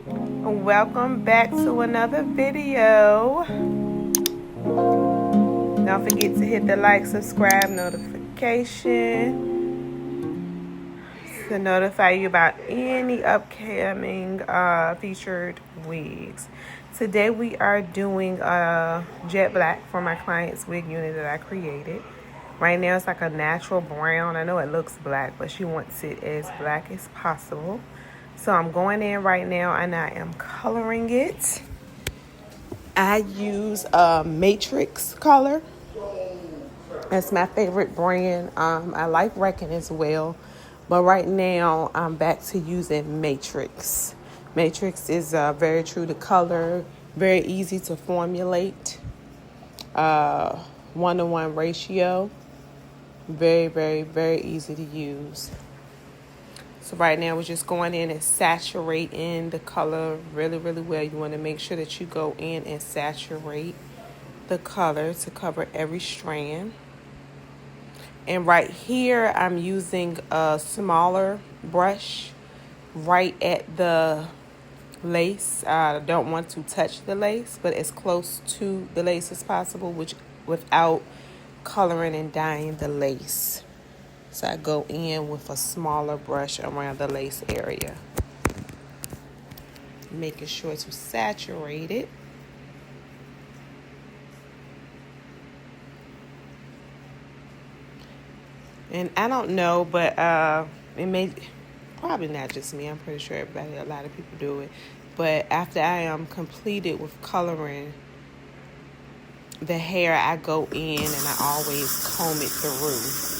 Welcome back to another video. Don't forget to hit the like, subscribe, notification to notify you about any upcoming featured wigs. Today we are doing jet black for my client's wig unit that I created. Right now it's like a natural brown. I know it looks black, but she wants it as black as possible. So I'm going in right now and I am coloring it. I use a Matrix color. That's my favorite brand. I like Reckin as well. But right now I'm back to using Matrix. Matrix is very true to color, very easy to formulate. 1-to-1 ratio. Very, very, very easy to use. So right now we're just going in and saturating the color really, really well. You want to make sure that you go in and saturate the color to cover every strand. And right here I'm using a smaller brush right at the lace. I don't want to touch the lace, but as close to the lace as possible, which without coloring and dyeing the lace. So I go in with a smaller brush around the lace area, making sure to saturate it. And I don't know, but it may, probably not just me, I'm pretty sure everybody, a lot of people do it. But after I am completed with coloring the hair, I go in and I always comb it through.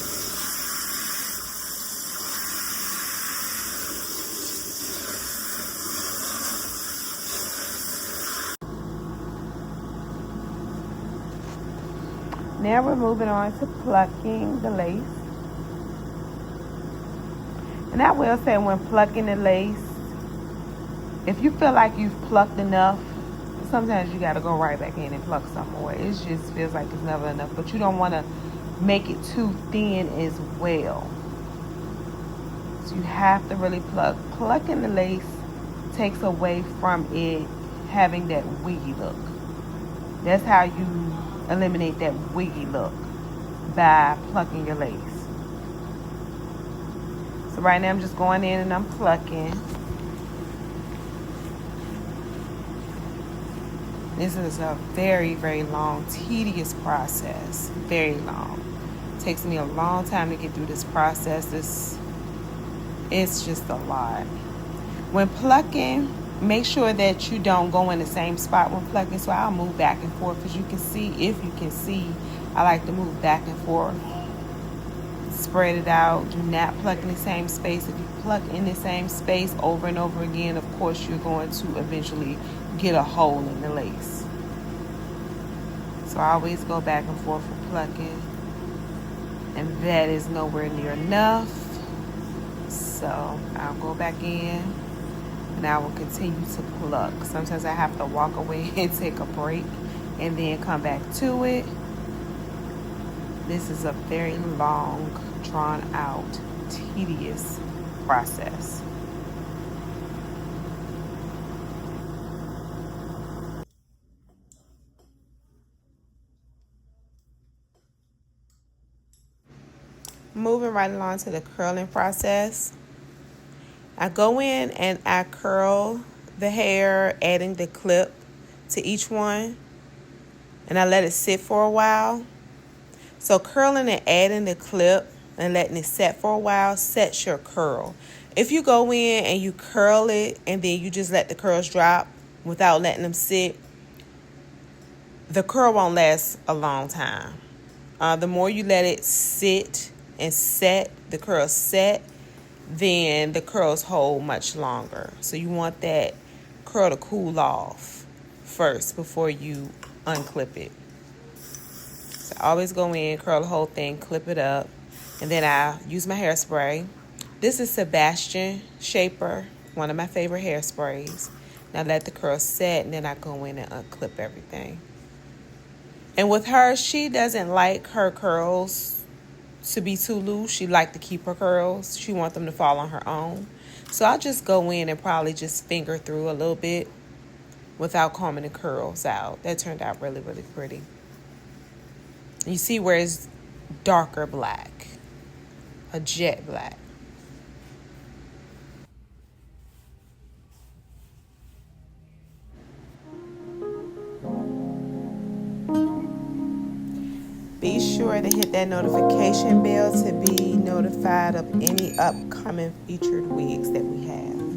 Now we're moving on to plucking the lace. And I will say, when plucking the lace, if you feel like you've plucked enough, sometimes you got to go right back in and pluck some more. It just feels like it's never enough. But you don't want to make it too thin as well. So you have to really pluck. Plucking the lace takes away from it having that wiggy look. That's how you eliminate that wiggy look, by plucking your lace. So right now I'm just going in and I'm plucking. This is a very, very long, tedious process. Very long. It takes me a long time to get through this process. It's just a lot. When plucking, make sure that you don't go in the same spot when plucking. So I'll move back and forth, as you can see. If you can see, I like to move back and forth. Spread it out. Do not pluck in the same space. If you pluck in the same space over and over again, of course you're going to eventually get a hole in the lace. So I always go back and forth with plucking, and that is nowhere near enough. So I'll go back in and I will continue to pluck. Sometimes I have to walk away and take a break and then come back to it. This is a very long, drawn out, tedious process. Moving right along to the curling process. I go in and I curl the hair, adding the clip to each one, and I let it sit for a while. So curling and adding the clip and letting it set for a while sets your curl. If you go in and you curl it and then you just let the curls drop without letting them sit, the curl won't last a long time. The more you let it sit and set, the curls set, then the curls hold much longer. So you want that curl to cool off first before you unclip it. So I always go in, curl the whole thing, clip it up, and then I use my hairspray. This is Sebastian Shaper, one of my favorite hairsprays. Now let the curls set, and then I go in and unclip everything. And with her, she doesn't like her curls to be too loose. She likes to keep her curls. She wants them to fall on her own. So I'll just go in and probably just finger through a little bit without combing the curls out. That turned out really, really pretty. You see where it's darker black, a jet black. Be sure to hit that notification bell to be notified of any upcoming featured wigs that we have.